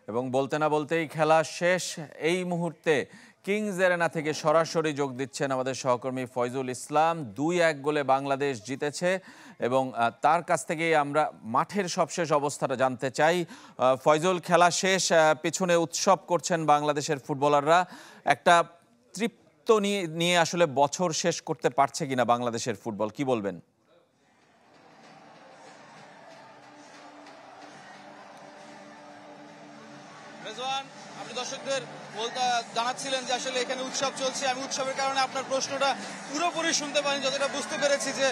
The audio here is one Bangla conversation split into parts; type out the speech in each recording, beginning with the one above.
এবং বলতে না বলতেই খেলা শেষ। এই মুহূর্তে কিংস এরেনা থেকে সরাসরি যোগ দিচ্ছেন আমাদের সহকর্মী ফয়জুল ইসলাম। 2-1 গোলে বাংলাদেশ জিতেছে এবং তার কাছ থেকেই আমরা মাঠের সবশেষ অবস্থাটা জানতে চাই। ফয়জুল, খেলা শেষ, পিছনে উৎসব করছেন বাংলাদেশের ফুটবলাররা। একটা তৃপ্ত নিয়ে আসলে বছর শেষ করতে পারছে কিনা বাংলাদেশের ফুটবল, কি বলবেন? রেজওয়ান, আপনি দর্শকদের জানাচ্ছিলেন যে আসলে এখানে উৎসব চলছে। আমি উৎসবের কারণে আপনার প্রশ্নটা পুরোপুরি শুনতে পারিনি, যতটা বুঝতে পেরেছি যে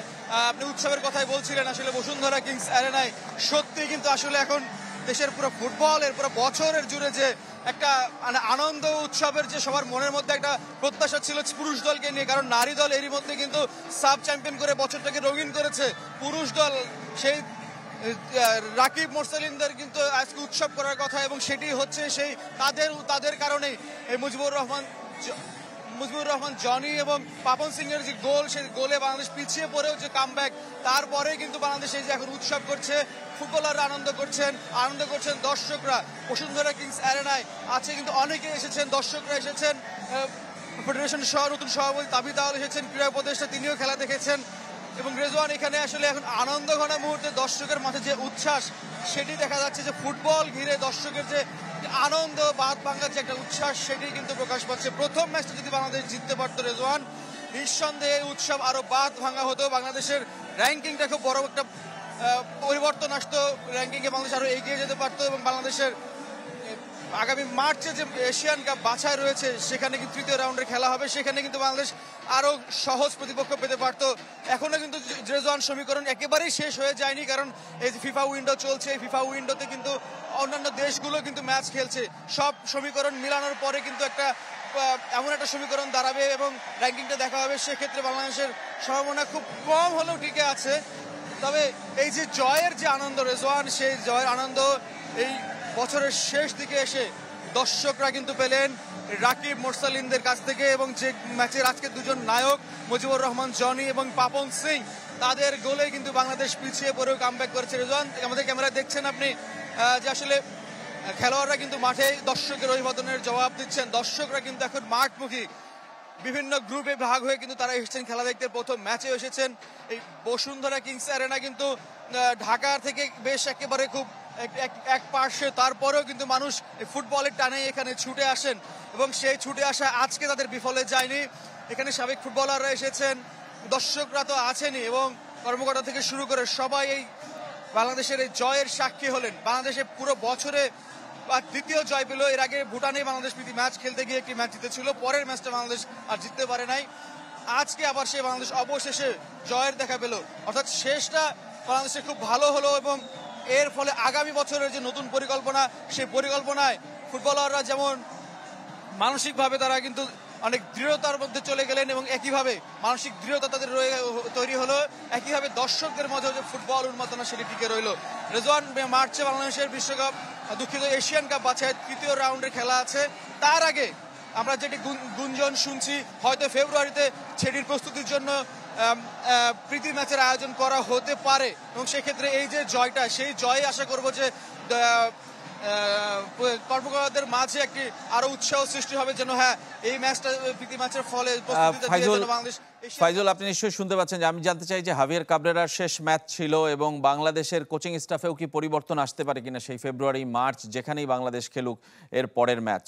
আপনি উৎসবের কথাই বলছিলেন। আসলে বসুন্ধরা কিংস অ্যারেনায় সত্যি কিন্তু আসলে এখন দেশের পুরো ফুটবল এর পুরো বছরের জুড়ে যে একটা মানে আনন্দ উৎসবের যে সবার মনের মধ্যে একটা প্রত্যাশা ছিল পুরুষ দলকে নিয়ে, কারণ নারী দল এরই মধ্যে কিন্তু সাব চ্যাম্পিয়ন করে বছরটাকে রঙিন করেছে। পুরুষ দল সেই রাকিব মোরসালিনদের কিন্তু আজকে উৎসব করার কথা এবং সেটি হচ্ছে সেই তাদের কারণেই এই মুজিবুর রহমান জনি এবং পাপন সিং এর যে গোল, সেই গোলে বাংলাদেশ পিছিয়ে পড়েও যে কামব্যাক, তারপরে কিন্তু বাংলাদেশ এই যে এখন উৎসব করছে, ফুটবলাররা আনন্দ করছেন দর্শকরা। বসুন্ধরা কিংস অ্যারেনায় আছে কিন্তু অনেকে এসেছেন, দর্শকরা এসেছেন, ফেডারেশন সহ নতুন সভাপতি তাবিদ আওয়াল এসেছেন, ক্রীড়া উপদেষ্টা তিনিও খেলা দেখেছেন। এবং রেজওয়ান, এখানে আসলে এখন আনন্দ ঘন মুহূর্তে দর্শকের মাঝে যে উচ্ছ্বাস সেটি দেখা যাচ্ছে, যে ফুটবল ঘিরে দর্শকের যে আনন্দ, বাদ ভাঙার যে একটা উচ্ছ্বাস, সেটি কিন্তু প্রকাশ পাচ্ছে। প্রথম ম্যাচটা যদি বাংলাদেশ জিততে পারতো রেজওয়ান, নিঃসন্দেহে উৎসব আরো বাদ ভাঙা হতো। বাংলাদেশের র্যাঙ্কিংটা খুব বড় একটা পরিবর্তন আসতো, র্যাঙ্কিংয়ে বাংলাদেশ আরো এগিয়ে যেতে পারতো এবং বাংলাদেশের আগামী মার্চে যে এশিয়ান কাপ বাছাই রয়েছে সেখানে কিন্তু তৃতীয় রাউন্ডের খেলা হবে, সেখানে কিন্তু বাংলাদেশ আরো সহজ প্রতিপক্ষ পেতে পারতো। এখনো কিন্তু রেজওয়ান সমীকরণ একেবারেই শেষ হয়ে যায়নি, কারণ এই যে ফিফা উইন্ডো চলছে, এই ফিফা উইন্ডোতে কিন্তু অন্যান্য দেশগুলো কিন্তু ম্যাচ খেলছে। সব সমীকরণ মিলানোর পরে কিন্তু একটা এমন একটা সমীকরণ দাঁড়াবে এবং র্যাঙ্কিংটা দেখা হবে। সেক্ষেত্রে বাংলাদেশের সম্ভাবনা খুব কম হলেও টিকে আছে। তবে এই যে জয়ের যে আনন্দ রেজওয়ান, সেই জয়ের আনন্দ এই বছরের শেষ দিকে এসে দর্শকরা কিন্তু পেলেন রাকিব মোরসালিনদের কাছ থেকে, এবং যে ম্যাচের আজকে দুজন নায়ক মুজিবুর রহমান জনি এবং পাপন সিং, তাদের গোলে কিন্তু বাংলাদেশ পিছিয়ে পড়েও কামব্যাক করেছে। রেজওয়ান, আমাদের ক্যামেরায় দেখছেন আপনি যে আসলে খেলোয়াড়রা কিন্তু মাঠে দর্শকের অভিবাদনের জবাব দিচ্ছেন। দর্শকরা কিন্তু এখন মাঠমুখী, বিভিন্ন গ্রুপে ভাগ হয়ে কিন্তু তারা এসেছেন খেলা দেখতে। প্রথম ম্যাচে এসেছেন এই বসুন্ধরা কিংস অ্যারেনা, কিন্তু ঢাকা থেকে বেশ একেবারে খুব এক পার্শ্বে, তারপরেও কিন্তু মানুষ ফুটবলের টানে এখানে ছুটে আসেন এবং সেই ছুটে আসা আজকে তাদের বিফলে যায়নি। এখানে সাবেক ফুটবলাররা এসেছেন, দর্শকরা তো আছেনই এবং কর্মকর্তা থেকে শুরু করে সবাই এই বাংলাদেশের এই জয়ের সাক্ষী হলেন। বাংলাদেশে পুরো বছরে দ্বিতীয় জয় পেল। এর আগে ভুটানে বাংলাদেশ প্রীতি ম্যাচ খেলতে গিয়ে একটি ম্যাচ জিতেছিল, পরের ম্যাচটা বাংলাদেশ আর জিততে পারে নাই। আজকে আবার সেই বাংলাদেশ অবশেষে জয়ের দেখা পেল, অর্থাৎ শেষটা বাংলাদেশের খুব ভালো হলো এবং এর ফলে আগামী বছরের যে নতুন পরিকল্পনা, সেই পরিকল্পনায় ফুটবলাররা যেমন মানসিকভাবে তারা কিন্তু অনেক দৃঢ়তার মধ্যে চলে গেলেন এবং একইভাবে মানসিক দৃঢ়তা তাদের তৈরি হলো, একইভাবে দর্শকদের মধ্যে যে ফুটবল উন্মাদনা সেটি টিকে রইল। রেজওয়ান, মার্চে বাংলাদেশের বিশ্বকাপ, দুঃখিত এশিয়ান কাপ বাছাই তৃতীয় রাউন্ডের খেলা আছে। তার আগে আমরা যেটি গুঞ্জন শুনছি, হয়তো ফেব্রুয়ারিতে সেটির প্রস্তুতির জন্য প্রীতি ম্যাচের আয়োজন করা হতে পারে এবং সেক্ষেত্রে এই যে জয়টা, সেই জয় আশা করব যে কর্মকর্তাদের মাঝে একটি আরো উৎসাহ সৃষ্টি হবে, যেন হ্যাঁ এই ম্যাচটা প্রীতি ম্যাচের ফলে ফাইজুল, আপনি নিশ্চয়ই শুনতে পাচ্ছেন যে আমি জানতে চাই যে হাভিয়ার কাবরেরার শেষ ম্যাচ ছিল এবং বাংলাদেশের কোচিং স্টাফেও কি পরিবর্তন আসতে পারে কিনা সেই ফেব্রুয়ারি মার্চ যেখানেই বাংলাদেশ খেলুক এর পরের ম্যাচ?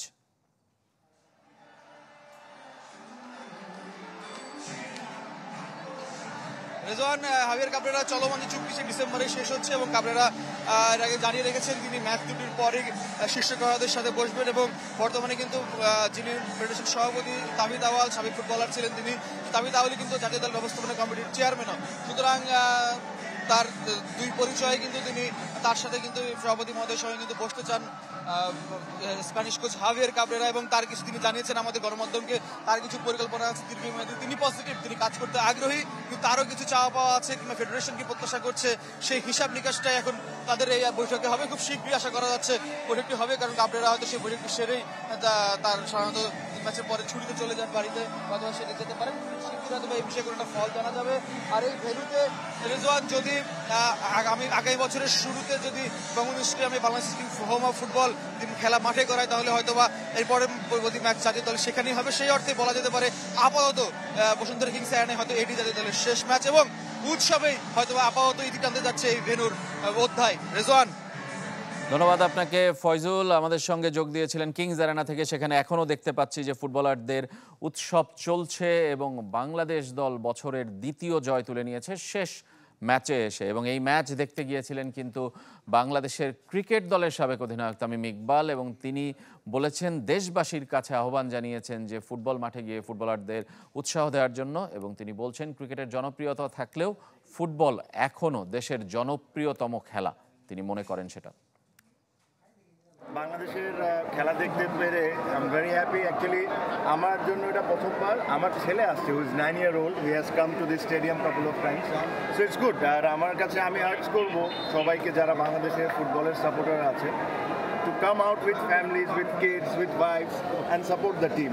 রেজওয়ান, হাভিয়ার কাবরেরা চলমান যে চুক্তি ডিসেম্বরে শেষ হচ্ছে এবং কাবরেরা এর আগে জানিয়ে রেখেছেন তিনি ম্যাচ দুটির পরে শীর্ষ খেলোয়াড়দের সাথে বসবেন এবং বর্তমানে কিন্তু যিনি ফেডারেশন সভাপতি তাবিদ আওয়াল, সাবেক ফুটবলার ছিলেন তিনি, তাবিদ আওয়ালই কিন্তু জাতীয় দল ব্যবস্থাপনা কমিটির চেয়ারম্যানও। সুতরাং তার দুই পরিচয়ে কিন্তু তিনি তার সাথে কিন্তু সভাপতি মহোদয়ের সঙ্গে কিন্তু বসতে চান স্প্যানিশ কোচ হাভিয়ার কাবরেরা, এবং তার কিছু তিনি জানিয়েছেন আমাদের গণমাধ্যমকে, তার কিছু পরিকল্পনা আছে দীর্ঘমেয়াদী। তিনি পজিটিভ, তিনি কাজ করতে আগ্রহী, কিন্তু তারও কিছু চাওয়া পাওয়া আছে কিংবা ফেডারেশন কি প্রত্যাশা করছে সেই হিসাব নিকাশটাই এখন তাদের এই বৈঠকে হবে। খুব শীঘ্রই আশা করা যাচ্ছে বৈঠকটি হবে, কারণ আপনারা হয়তো সেই বৈঠকটি সেরেই তার সাধারণত ম্যাচের পরে ছুটিতে চলে যান বাড়িতে, অথবা সেরে যেতে পারেন। শীঘ্রই হয়তো এই বিষয়ে কোনো একটা ফল জানা যাবে। আর এই ভেন্যুতে রেজওয়ান যদি আগামী বছরের শুরুতে যদি বঙ্গবন্ধু স্টেডিয়ামে বাংলাদেশ হোম অফ ফুটবল খেলা মাঠে করায়, তাহলে হয়তোবা এরপরে যদি ম্যাচ জাতীয় দল সেখানেই হবে। সেই অর্থে বলা যেতে পারে আপাতত বসুন্ধরা কিংস অ্যারেনায় হয়তো এটি জাতীয় দলের শেষ ম্যাচ, এবং উৎসবেই হয়তোবা আপাতত ইতি টানতে যাচ্ছে এই ভেন্যুর অধ্যায়। রেজওয়ান, ধন্যবাদ আপনাকে ফয়জুল। আমাদের সঙ্গে যোগ দিয়েছিলেন কিংস অ্যারেনা থেকে। সেখানে এখনও দেখতে পাচ্ছি যে ফুটবলারদের উৎসব চলছে এবং বাংলাদেশ দল বছরের দ্বিতীয় জয় তুলে নিয়েছে শেষ ম্যাচে এসে। এবং এই ম্যাচ দেখতে গিয়েছিলেন কিন্তু বাংলাদেশের ক্রিকেট দলের সাবেক অধিনায়ক তামিম ইকবাল, এবং তিনি বলেছেন, দেশবাসীর কাছে আহ্বান জানিয়েছেন যে ফুটবল মাঠে গিয়ে ফুটবলারদের উৎসাহ দেওয়ার জন্য। এবং তিনি বলছেন, ক্রিকেটের জনপ্রিয়তা থাকলেও ফুটবল এখনও দেশের জনপ্রিয়তম খেলা, তিনি মনে করেন সেটা। বাংলাদেশের খেলা দেখতে পেরে I am very happy. Actually আমার জন্য এটা প্রথমবার। আমার ছেলে আসছে, who is 9 year old, he has come to this stadium couple of times, so it's good. আর আমার কাছে আমি আর্জ করবো সবাইকে যারা বাংলাদেশের ফুটবলের সাপোর্টার আছে, to come out with families, with kids, with wives and support the team.